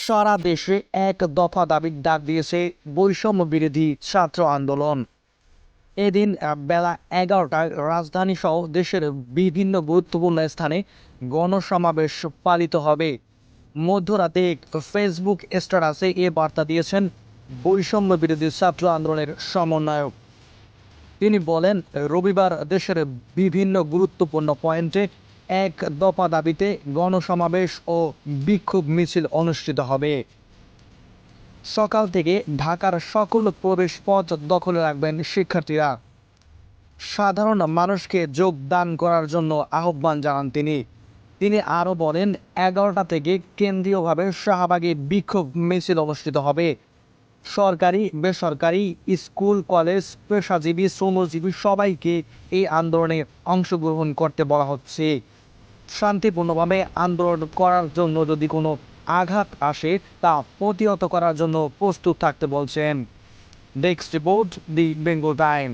সারা দেশে এক দফা দাবির ডাক দিয়েছে বৈষম্য বিরোধী ছাত্র আন্দোলন। এদিন বেলা 11টায় রাজধানী সহ দেশের বিভিন্ন গুরুত্বপূর্ণ স্থানে গণসমাবেশ পালিত হবে। মধ্যরাতে এক ফেসবুক স্ট্যাটাসে এ বার্তা দিয়েছেন বৈষম্য বিরোধী ছাত্র আন্দোলনের সমন্বয়ক। তিনি বলেন, রবিবার দেশের বিভিন্ন গুরুত্বপূর্ণ পয়েন্টে এক দফা দাবিতে গণসমাবেশ ও বিক্ষোভ মিছিল অনুষ্ঠিত হবে। সকাল থেকে ঢাকার সকল প্রবেশ পথ দখলে রাখবেন শিক্ষার্থীরা। সাধারণ মানুষকে যোগদান করার জন্য আহ্বান জানান তিনি আরও বলেন, 11টা থেকে কেন্দ্রীয়ভাবে শাহবাগে বিক্ষোভ মিছিল অনুষ্ঠিত হবে। সরকারি, বেসরকারি, স্কুল, কলেজ, পেশাজীবী, শ্রমজীবী সবাইকে এই আন্দোলনে অংশগ্রহণ করতে বলা হচ্ছে। শান্তিপূর্ণভাবে আন্দোলন করার জন্য যদি কোনো আঘাত আসে তা প্রতিহত করার জন্য প্রস্তুত থাকতে বলছেন। ডেস্ক রিপোর্ট, দি বেঙ্গল টাইম।